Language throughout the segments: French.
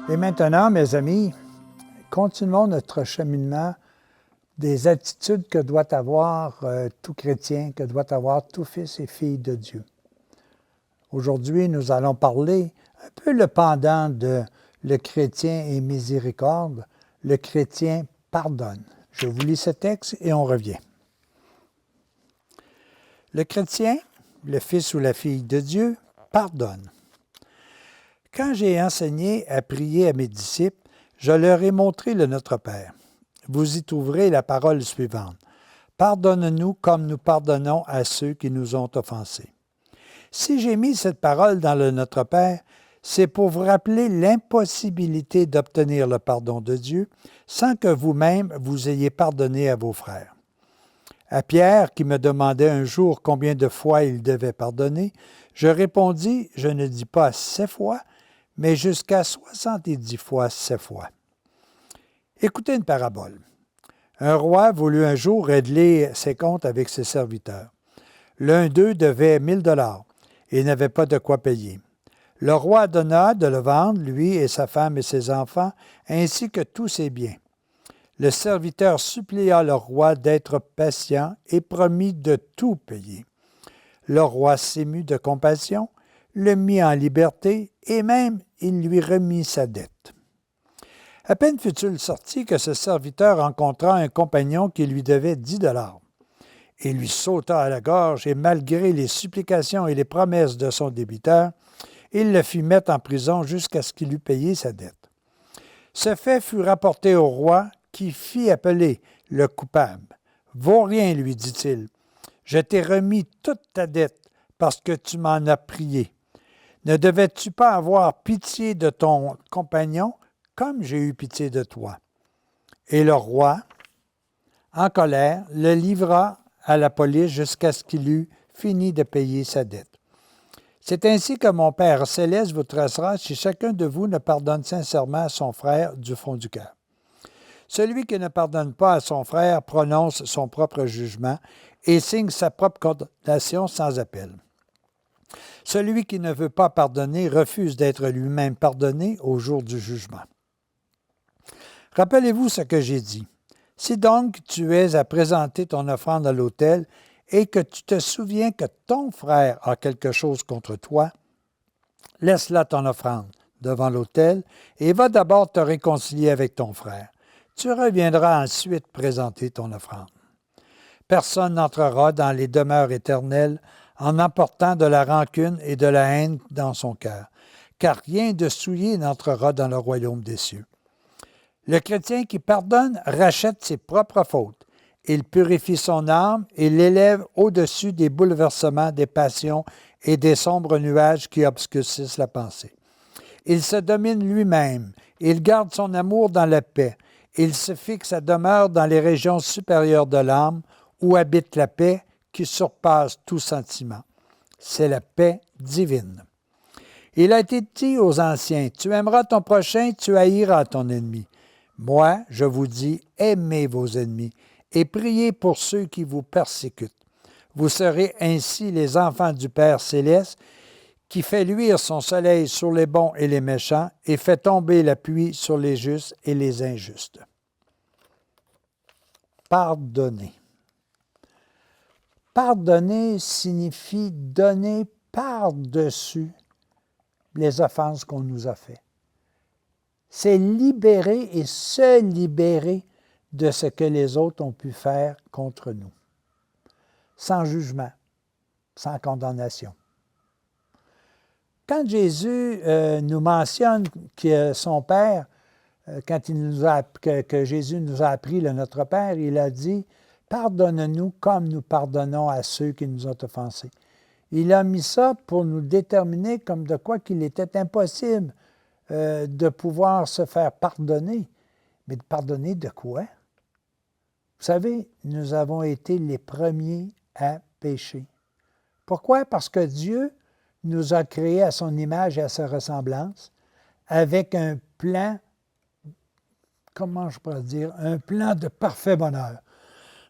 Et maintenant, mes amis, continuons notre cheminement des attitudes que doit avoir tout chrétien, que doit avoir tout fils et fille de Dieu. Aujourd'hui, nous allons parler un peu le pendant de le chrétien est miséricorde, le chrétien pardonne. Je vous lis ce texte et on revient. Le chrétien, le fils ou la fille de Dieu, pardonne. Quand j'ai enseigné à prier à mes disciples, je leur ai montré le Notre Père. Vous y trouverez la parole suivante. Pardonne-nous comme nous pardonnons à ceux qui nous ont offensés. Si j'ai mis cette parole dans le Notre Père, c'est pour vous rappeler l'impossibilité d'obtenir le pardon de Dieu sans que vous-même vous ayez pardonné à vos frères. À Pierre, qui me demandait un jour combien de fois il devait pardonner, je répondis, je ne dis pas 7 fois, mais jusqu'à 70 fois 7 fois. Écoutez une parabole. Un roi voulut un jour régler ses comptes avec ses serviteurs. L'un d'eux devait 1000 $ et n'avait pas de quoi payer. Le roi donna de le vendre, lui et sa femme et ses enfants, ainsi que tous ses biens. Le serviteur supplia le roi d'être patient et promit de tout payer. Le roi s'émut de compassion, le mit en liberté et même il lui remit sa dette. À peine fut-il sorti que ce serviteur rencontra un compagnon qui lui devait 10 $. Il lui sauta à la gorge et malgré les supplications et les promesses de son débiteur, il le fit mettre en prison jusqu'à ce qu'il eût payé sa dette. Ce fait fut rapporté au roi qui fit appeler le coupable. « Vaut rien, lui dit-il. Je t'ai remis toute ta dette parce que tu m'en as prié. Ne devais-tu pas avoir pitié de ton compagnon comme j'ai eu pitié de toi? » Et le roi, en colère, le livra à la police jusqu'à ce qu'il eût fini de payer sa dette. C'est ainsi que mon Père céleste vous tracera si chacun de vous ne pardonne sincèrement à son frère du fond du cœur. Celui qui ne pardonne pas à son frère prononce son propre jugement et signe sa propre condamnation sans appel. Celui qui ne veut pas pardonner refuse d'être lui-même pardonné au jour du jugement. Rappelez-vous ce que j'ai dit. Si donc tu es à présenter ton offrande à l'autel et que tu te souviens que ton frère a quelque chose contre toi, laisse là ton offrande devant l'autel et va d'abord te réconcilier avec ton frère. Tu reviendras ensuite présenter ton offrande. Personne n'entrera dans les demeures éternelles en emportant de la rancune et de la haine dans son cœur, car rien de souillé n'entrera dans le royaume des cieux. Le chrétien qui pardonne rachète ses propres fautes. Il purifie son âme et l'élève au-dessus des bouleversements, des passions et des sombres nuages qui obscurcissent la pensée. Il se domine lui-même. Il garde son amour dans la paix. Il se fixe à demeure dans les régions supérieures de l'âme où habite la paix qui surpasse tout sentiment. C'est la paix divine. Il a été dit aux anciens, « Tu aimeras ton prochain, tu haïras ton ennemi. » Moi, je vous dis, aimez vos ennemis et priez pour ceux qui vous persécutent. Vous serez ainsi les enfants du Père céleste qui fait luire son soleil sur les bons et les méchants et fait tomber la pluie sur les justes et les injustes. Pardonner. Pardonner signifie donner par-dessus les offenses qu'on nous a faites. C'est libérer et se libérer de ce que les autres ont pu faire contre nous, sans jugement, sans condamnation. Quand Jésus nous mentionne que son Père, quand que Jésus nous a appris le Notre Père, il a dit « Pardonne-nous comme nous pardonnons à ceux qui nous ont offensés. » Il a mis ça pour nous déterminer comme de quoi qu'il était impossible de pouvoir se faire pardonner. Mais de pardonner de quoi? Vous savez, nous avons été les premiers à pécher. Pourquoi? Parce que Dieu nous a créés à son image et à sa ressemblance, avec un plan, comment je pourrais dire, un plan de parfait bonheur.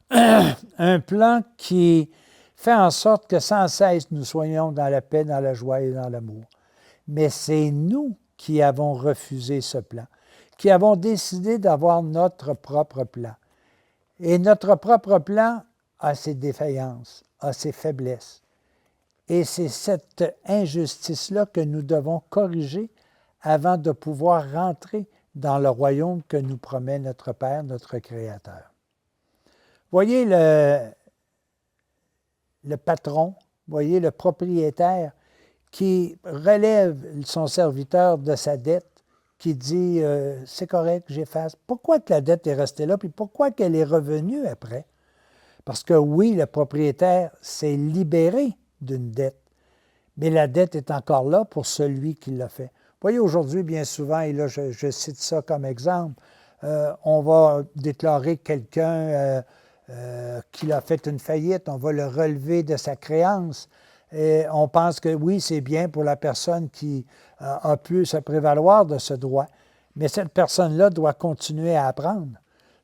Un plan qui fait en sorte que sans cesse nous soyons dans la paix, dans la joie et dans l'amour. Mais c'est nous qui avons refusé ce plan, qui avons décidé d'avoir notre propre plan. Et notre propre plan a ses défaillances, a ses faiblesses. Et c'est cette injustice-là que nous devons corriger avant de pouvoir rentrer dans le royaume que nous promet notre Père, notre Créateur. Voyez le patron, voyez le propriétaire qui relève son serviteur de sa dette, qui dit « c'est correct, j'efface ». Pourquoi que la dette est restée là, puis pourquoi qu'elle est revenue après? Parce que oui, le propriétaire s'est libéré d'une dette, mais la dette est encore là pour celui qui l'a fait. Vous voyez, aujourd'hui, bien souvent, et là, je cite ça comme exemple, on va déclarer quelqu'un qui a fait une faillite, on va le relever de sa créance. Et on pense que oui, c'est bien pour la personne qui a pu se prévaloir de ce droit. Mais cette personne-là doit continuer à apprendre,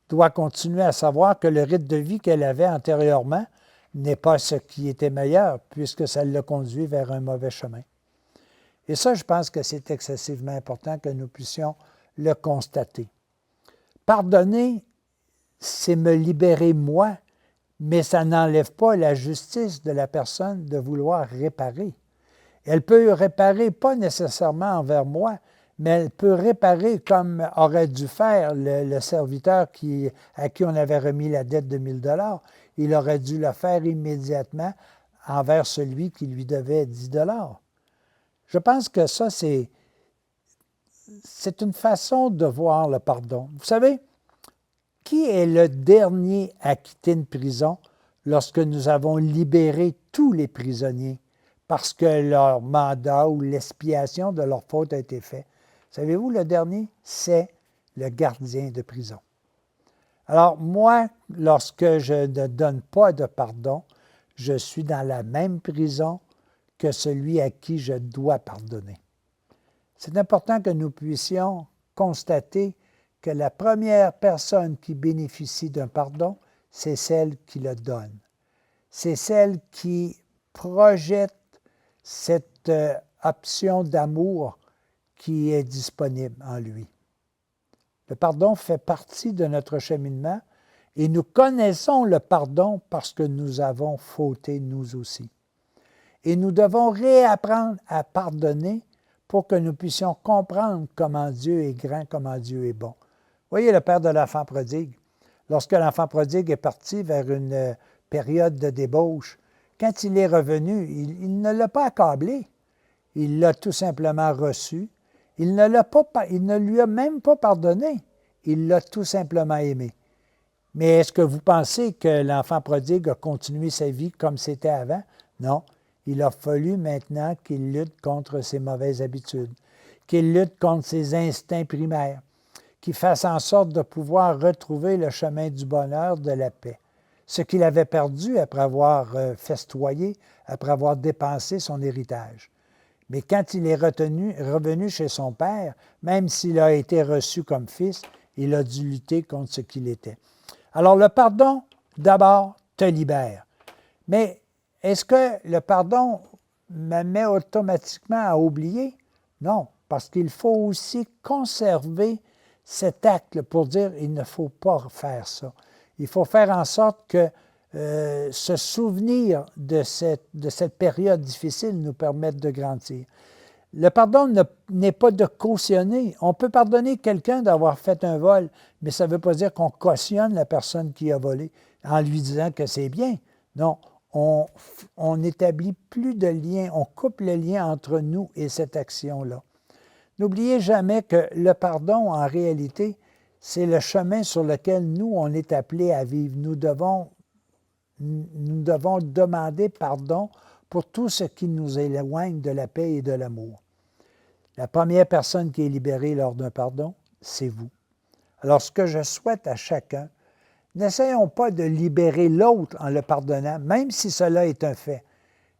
doit continuer à savoir que le rythme de vie qu'elle avait antérieurement n'est pas ce qui était meilleur, puisque ça l'a conduit vers un mauvais chemin. Et ça, je pense que c'est excessivement important que nous puissions le constater. Pardonner, c'est me libérer moi, mais ça n'enlève pas la justice de la personne de vouloir réparer. Elle peut réparer pas nécessairement envers moi, mais elle peut réparer comme aurait dû faire le serviteur à qui on avait remis la dette de 1 000 $. Il aurait dû le faire immédiatement envers celui qui lui devait 10 $. Je pense que ça, c'est une façon de voir le pardon. Vous savez, qui est le dernier à quitter une prison lorsque nous avons libéré tous les prisonniers parce que leur mandat ou l'expiation de leur faute a été fait? Savez-vous, le dernier, c'est le gardien de prison. Alors, moi, lorsque je ne donne pas de pardon, je suis dans la même prison que celui à qui je dois pardonner. C'est important que nous puissions constater que la première personne qui bénéficie d'un pardon, c'est celle qui le donne. C'est celle qui projette cette option d'amour qui est disponible en lui. Le pardon fait partie de notre cheminement et nous connaissons le pardon parce que nous avons fauté nous aussi. Et nous devons réapprendre à pardonner pour que nous puissions comprendre comment Dieu est grand, comment Dieu est bon. Voyez le père de l'enfant prodigue. Lorsque l'enfant prodigue est parti vers une période de débauche, quand il est revenu, il ne l'a pas accablé. Il l'a tout simplement reçu. Il ne lui a même pas pardonné. Il l'a tout simplement aimé. Mais est-ce que vous pensez que l'enfant prodigue a continué sa vie comme c'était avant? Non. Il a fallu maintenant qu'il lutte contre ses mauvaises habitudes, qu'il lutte contre ses instincts primaires, qu'il fasse en sorte de pouvoir retrouver le chemin du bonheur, de la paix. Ce qu'il avait perdu après avoir festoyé, après avoir dépensé son héritage. Mais quand il est revenu chez son père, même s'il a été reçu comme fils, il a dû lutter contre ce qu'il était. Alors le pardon, d'abord, te libère. Mais est-ce que le pardon me met automatiquement à oublier? Non, parce qu'il faut aussi conserver cet acte pour dire il ne faut pas faire ça. Il faut faire en sorte que se souvenir de cette période difficile nous permette de grandir. Le pardon n'est pas de cautionner. On peut pardonner quelqu'un d'avoir fait un vol, mais ça ne veut pas dire qu'on cautionne la personne qui a volé en lui disant que c'est bien. Non, on n'établit plus de lien, on coupe le lien entre nous et cette action-là. N'oubliez jamais que le pardon, en réalité, c'est le chemin sur lequel nous, on est appelés à vivre. Nous devons demander pardon pour tout ce qui nous éloigne de la paix et de l'amour. La première personne qui est libérée lors d'un pardon, c'est vous. Alors, ce que je souhaite à chacun, n'essayons pas de libérer l'autre en le pardonnant, même si cela est un fait,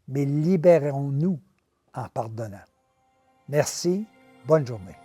mais libérons-nous en pardonnant. Merci, bonne journée.